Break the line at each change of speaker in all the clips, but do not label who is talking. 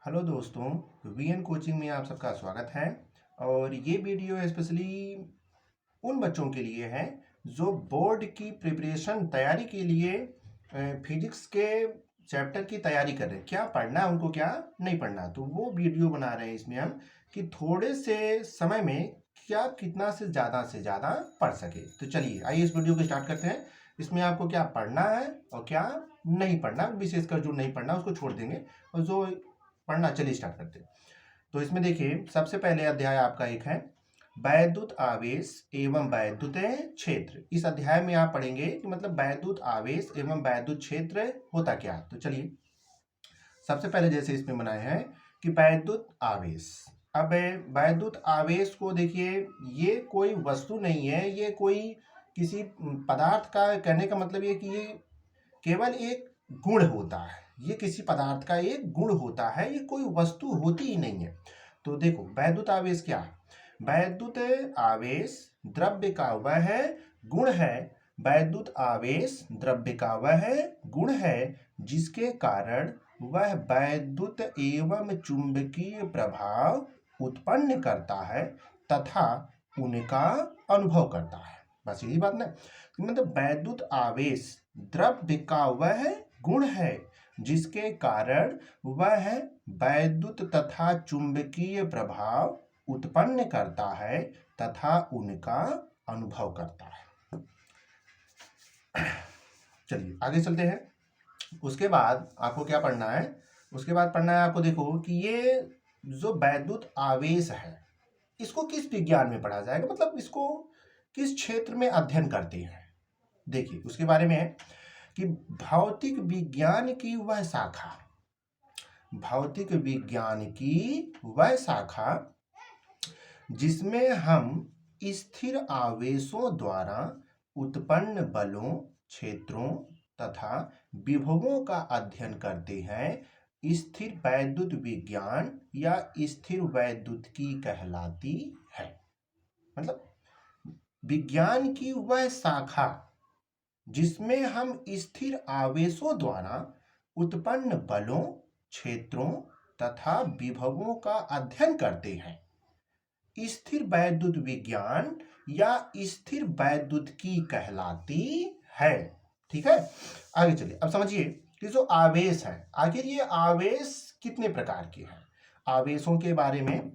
Hello दोस्तों, VN coaching में आप सबका स्वागत है। और ये वीडियो स्पेशली उन बच्चों के लिए है जो बोर्ड की प्रिपरेशन तैयारी के लिए फिजिक्स के चैप्टर की तैयारी कर रहे हैं। क्या पढ़ना है उनको, क्या नहीं पढ़ना, तो वो वीडियो बना रहे हैं इसमें हम कि थोड़े से समय में क्या कितना से ज़्यादा पढ़ सके। तो चलिए आइए इस वीडियो को स्टार्ट करते हैं। इसमें आपको क्या पढ़ना है और क्या नहीं पढ़ना, विशेषकर जो नहीं पढ़ना उसको छोड़ देंगे और जो पढ़ना, चलिए स्टार्ट करते हैं। तो इसमें देखिए सबसे पहले अध्याय आपका एक है वैद्युत आवेश एवं वैद्युत क्षेत्र। इस अध्याय में आप पढ़ेंगे कि मतलब वैद्युत आवेश एवं वैद्युत क्षेत्र होता क्या। तो चलिए सबसे पहले जैसे इसमें बनाए हैं कि वैद्युत आवेश। अब वैद्युत आवेश को देखिए, ये कोई वस्तु नहीं है, ये कोई किसी पदार्थ का, कहने का मतलब ये कि ये केवल एक गुण होता है। ये किसी पदार्थ का एक गुण होता है, ये कोई वस्तु होती ही नहीं है। तो देखो वैद्युत आवेश क्या है। वैद्युत आवेश द्रव्य का वह गुण है। वैद्युत आवेश द्रव्य का वह गुण है जिसके कारण वह वैद्युत एवं चुंबकीय प्रभाव उत्पन्न करता है तथा उनका अनुभव करता है। बस यही बात ना। मतलब वैद्युत आवेश द्रव्य का वह गुण है जिसके कारण वह वैद्युत तथा चुंबकीय प्रभाव उत्पन्न करता है तथा उनका अनुभव करता है। चलिए आगे चलते हैं। उसके बाद आपको क्या पढ़ना है, उसके बाद पढ़ना है आपको, देखो कि ये जो वैद्युत आवेश है इसको किस विज्ञान में पढ़ा जाएगा, मतलब इसको किस क्षेत्र में अध्ययन करते हैं। देखिए उसके बारे में है कि भौतिक विज्ञान की वह शाखा, भौतिक विज्ञान की वह शाखा जिसमें हम स्थिर आवेशों द्वारा उत्पन्न बलों, क्षेत्रों तथा विभवों का अध्ययन करते हैं, स्थिर वैद्युत विज्ञान या स्थिर वैद्युतिकी कहलाती है। मतलब विज्ञान की वह शाखा जिसमें हम स्थिर आवेशों द्वारा उत्पन्न बलों, क्षेत्रों तथा विभवों का अध्ययन करते हैं, स्थिर वैद्युत विज्ञान या स्थिर वैद्युतिकी कहलाती है। ठीक है, आगे चलिए। अब समझिए कि जो आवेश है, आखिर ये आवेश कितने प्रकार के हैं, आवेशों के बारे में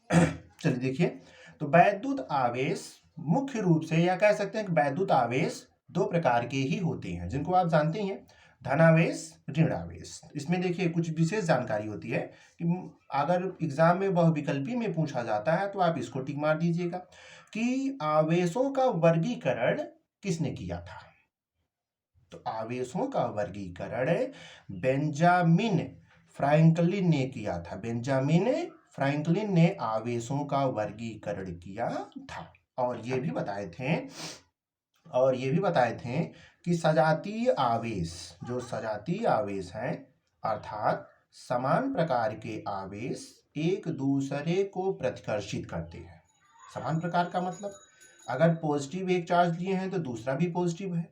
चलिए देखिए। तो वैद्युत आवेश मुख्य रूप से, या कह सकते हैं कि वैद्युत आवेश दो प्रकार के ही होते हैं जिनको आप जानते ही हैं, धनावेश, ऋण आवेश। इसमें देखिए कुछ विशेष जानकारी होती है कि अगर एग्जाम में बहुविकल्पी में पूछा जाता है तो आप इसको टिक मार दीजिएगा कि आवेशों का वर्गीकरण किसने किया था। तो आवेशों का वर्गीकरण बेंजामिन फ्रैंकलिन ने किया था। बेंजामिन फ्रैंकलिन ने आवेशों का वर्गीकरण किया था और ये भी बताए थे कि सजातीय आवेश, जो सजातीय आवेश हैं अर्थात समान प्रकार के आवेश एक दूसरे को प्रतिकर्षित करते हैं। समान प्रकार का मतलब अगर पॉजिटिव एक चार्ज लिए हैं तो दूसरा भी पॉजिटिव है,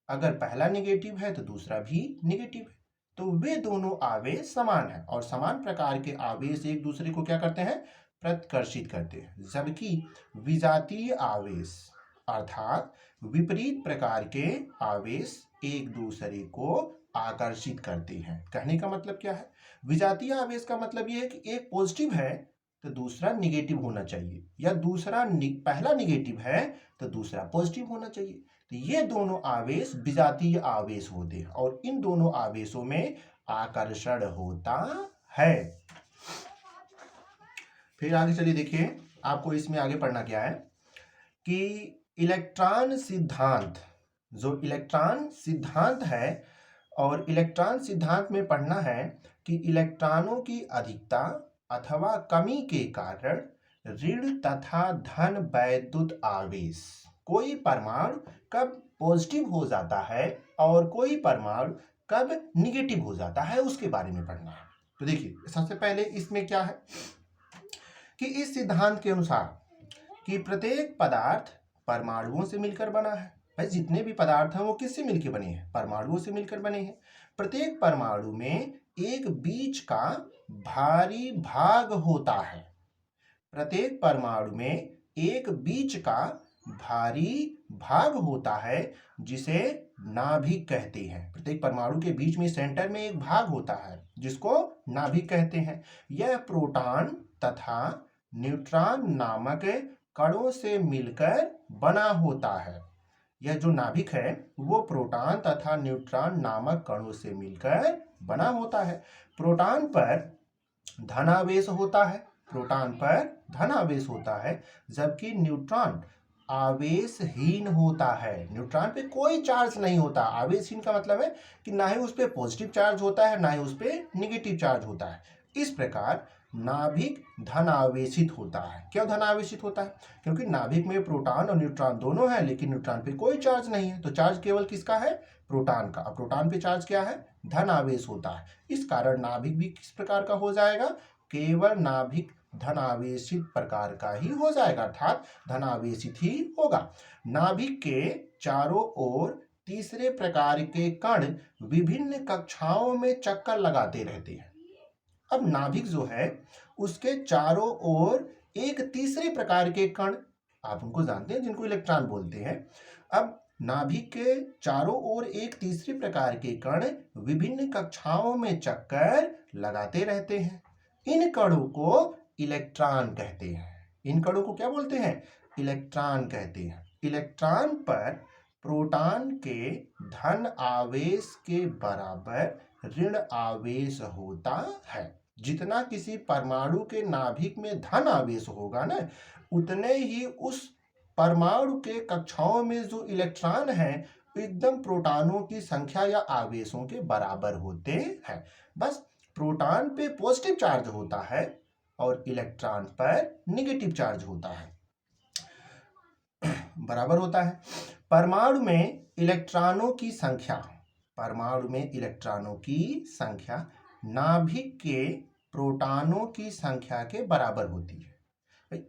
अगर पहला नेगेटिव है तो दूसरा भी नेगेटिव है, तो वे दोनों आवेश समान हैं और समान प्रकार के आवेश एक दूसरे को क्या करते हैं, प्रतिकर्षित करते हैं। जबकि विजातीय आवेश अर्थात विपरीत प्रकार के आवेश एक दूसरे को आकर्षित करते हैं। कहने का मतलब क्या है, विजातीय आवेश का मतलब यह है कि एक पॉजिटिव है तो दूसरा निगेटिव होना चाहिए, या दूसरा पहला निगेटिव है तो दूसरा पॉजिटिव होना चाहिए। तो ये दोनों आवेश विजातीय आवेश होते हैं और इन दोनों आवेशों में आकर्षण होता है। फिर आगे चलिए देखिए, आपको इसमें आगे पढ़ना क्या है कि इलेक्ट्रॉन सिद्धांत, जो इलेक्ट्रॉन सिद्धांत है, और इलेक्ट्रॉन सिद्धांत में पढ़ना है कि इलेक्ट्रॉनों की अधिकता अथवा कमी के कारण ऋण तथा धन वैद्युत आवेश, कोई परमाणु कब पॉजिटिव हो जाता है और कोई परमाणु कब निगेटिव हो जाता है, उसके बारे में पढ़ना है। तो देखिए सबसे पहले इसमें क्या है कि इस सिद्धांत के अनुसार कि प्रत्येक पदार्थ परमाणुओं से मिलकर बना है। भाई जितने भी पदार्थ हैं वो किससे मिलकर बने हैं, परमाणुओं से मिलकर बने हैं। प्रत्येक परमाणु में एक बीज का भारी भाग होता है। प्रत्येक परमाणु में एक बीज का भारी भाग होता है जिसे नाभिक कहते हैं। प्रत्येक परमाणु के बीच में सेंटर में एक भाग होता है जिसको नाभिक कहते हैं। यह प्रोटॉन तथा न्यूट्रॉन नामक कणों से मिलकर बना होता है। यह जो नाभिक है वो प्रोटॉन तथा न्यूट्रॉन नामक कणों से मिलकर बना होता है। प्रोटॉन पर धनावेश होता है, प्रोटॉन पर धनावेश होता है, जबकि न्यूट्रॉन आवेशहीन होता है। न्यूट्रॉन पे कोई चार्ज नहीं होता। आवेशहीन का मतलब है कि ना ही उस पे पॉजिटिव चार्ज होता है ना ही उस पे निगेटिव चार्ज होता है। इस प्रकार नाभिक धनावेशित होता है। क्यों धनावेशित होता है? क्योंकि नाभिक में प्रोटॉन और न्यूट्रॉन दोनों है, लेकिन न्यूट्रॉन पे कोई चार्ज नहीं है, तो चार्ज केवल किसका है? प्रोटॉन का। अब प्रोटॉन पे चार्ज क्या है? धन आवेश होता है। इस कारण नाभिक भी किस प्रकार का हो जाएगा? केवल नाभिक धनावेशित प्रकार का ही हो जाएगा, अर्थात धनावेशित ही होगा। नाभिक के चारों ओर तीसरे प्रकार के कण विभिन्न कक्षाओं में चक्कर लगाते रहते हैं। अब नाभिक जो है उसके चारों ओर एक तीसरे प्रकार के कण, आप उनको जानते हैं, जिनको इलेक्ट्रॉन बोलते हैं। अब नाभिक के चारों ओर एक तीसरे प्रकार के कण विभिन्न कक्षाओं में चक्कर लगाते रहते हैं। इन कणों को इलेक्ट्रॉन कहते हैं। इन कणों को क्या बोलते हैं? इलेक्ट्रॉन कहते हैं। इलेक्ट्रॉन पर प्रोटॉन के धन आवेश के बराबर ऋण आवेश होता है। जितना किसी परमाणु के नाभिक में धन आवेश होगा ना, उतने ही उस परमाणु के कक्षाओं में जो इलेक्ट्रॉन है एकदम प्रोटॉनों की संख्या या आवेशों के बराबर होते हैं। बस प्रोटॉन पे पॉजिटिव चार्ज होता है और इलेक्ट्रॉन पर निगेटिव चार्ज होता है, बराबर होता है। परमाणु में इलेक्ट्रॉनों की संख्या, परमाणु में इलेक्ट्रॉनों की संख्या नाभिक के प्रोटॉनों की संख्या के बराबर होती है।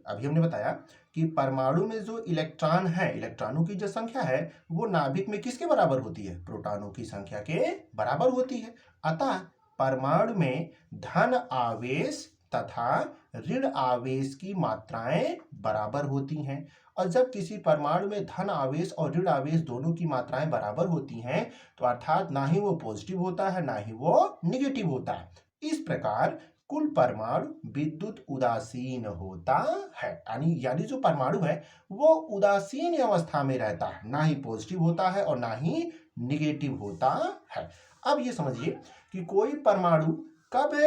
अभी हमने बताया कि परमाणु में जो इलेक्ट्रॉन है, इलेक्ट्रॉनों की जो संख्या है वो नाभिक में किसके बराबर होती है? प्रोटॉनों की संख्या के बराबर होती है। अतः परमाणु में धन आवेश तथा ऋण आवेश की मात्राएं बराबर होती हैं। और जब किसी परमाणु में धन आवेश और ऋण आवेश दोनों की मात्राएं बराबर होती हैं तो अर्थात ना ही वो पॉजिटिव होता है ना ही वो निगेटिव होता है। इस प्रकार कुल परमाणु विद्युत उदासीन होता है। यानी जो परमाणु है वो उदासीन अवस्था में रहता है, ना ही पॉजिटिव होता है और ना ही निगेटिव होता है। अब ये समझिए कि कोई परमाणु कब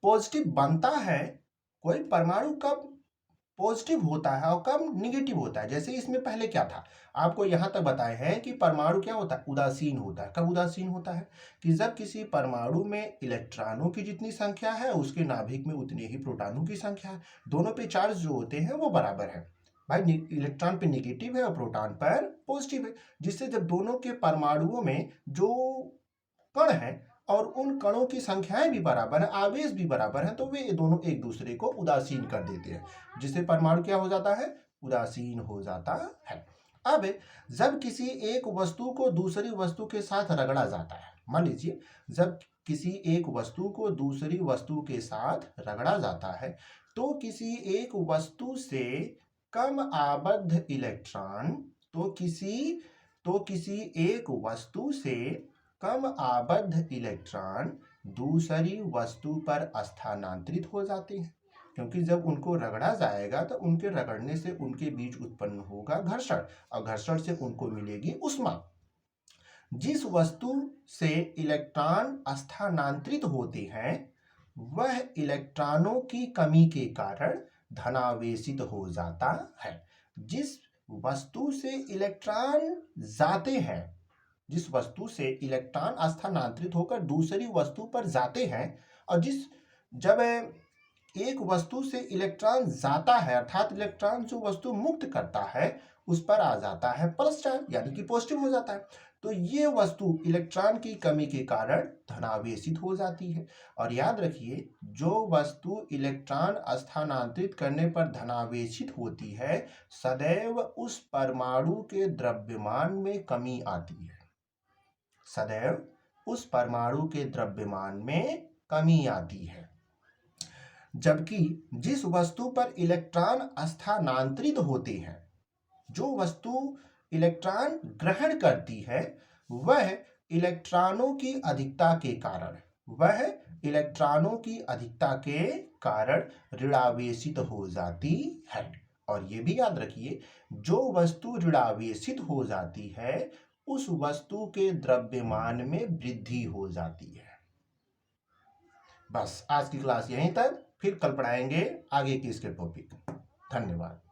पॉजिटिव बनता है, कोई परमाणु कब पॉजिटिव होता है और कब निगेटिव होता है। जैसे इसमें पहले क्या था, आपको यहां तक बताए हैं कि परमाणु क्या होता है? उदासीन होता है। कब उदासीन होता है? कि जब किसी परमाणु में इलेक्ट्रॉनों की जितनी संख्या है उसके नाभिक में उतने ही प्रोटॉनों की संख्या है। दोनों पे चार्ज जो होते हैं वो बराबर है। भाई इलेक्ट्रॉन पे निगेटिव है और प्रोटॉन पर पॉजिटिव है, जिससे जब दोनों के परमाणुओं में जो कण है और उन कणों की संख्याएं भी बराबर है, आवेश भी बराबर है, तो वे दोनों एक दूसरे को उदासीन कर देते हैं, जिससे परमाणु क्या हो जाता है? उदासीन हो जाता है। अब जब किसी एक वस्तु को दूसरी वस्तु के साथ रगड़ा जाता है, मान लीजिए जब किसी एक वस्तु को दूसरी वस्तु के साथ रगड़ा जाता है तो किसी एक वस्तु से कम आबद्ध इलेक्ट्रॉन, तो किसी एक वस्तु से कम आबद्ध इलेक्ट्रॉन दूसरी वस्तु पर स्थानांतरित हो जाते हैं, क्योंकि जब उनको रगड़ा जाएगा तो उनके रगड़ने से उनके बीच उत्पन्न होगा घर्षण और घर्षण से उनको मिलेगी ऊष्मा। जिस वस्तु से इलेक्ट्रॉन स्थानांतरित होते हैं वह इलेक्ट्रॉनों की कमी के कारण धनावेशित हो जाता है। जिस वस्तु से इलेक्ट्रॉन जाते हैं, जिस वस्तु से इलेक्ट्रॉन स्थानांतरित होकर दूसरी वस्तु पर जाते हैं, और जब एक वस्तु से इलेक्ट्रॉन जाता है अर्थात इलेक्ट्रॉन जो वस्तु मुक्त करता है उस पर आ जाता है प्लस चार्ज, यानी कि पॉजिटिव हो जाता है, तो ये वस्तु इलेक्ट्रॉन की कमी के कारण धनावेशित हो जाती है। और याद रखिए, जो वस्तु इलेक्ट्रॉन स्थानांतरित करने पर धनावेशित होती है सदैव उस परमाणु के द्रव्यमान में कमी आती है, सदैव उस परमाणु के द्रव्यमान में कमी आती है। जबकि जिस वस्तु पर इलेक्ट्रॉन स्थानांतरित होते हैं, जो वस्तु इलेक्ट्रॉन ग्रहण करती है, वह इलेक्ट्रॉनों की अधिकता के कारण ऋणावेशित हो जाती है। और ये भी याद रखिए, जो वस्तु ऋणावेशित हो जाती है उस वस्तु के द्रव्यमान में वृद्धि हो जाती है। बस आज की क्लास यहीं तक, फिर कल पढ़ाएंगे आगे की इसके टॉपिक। धन्यवाद।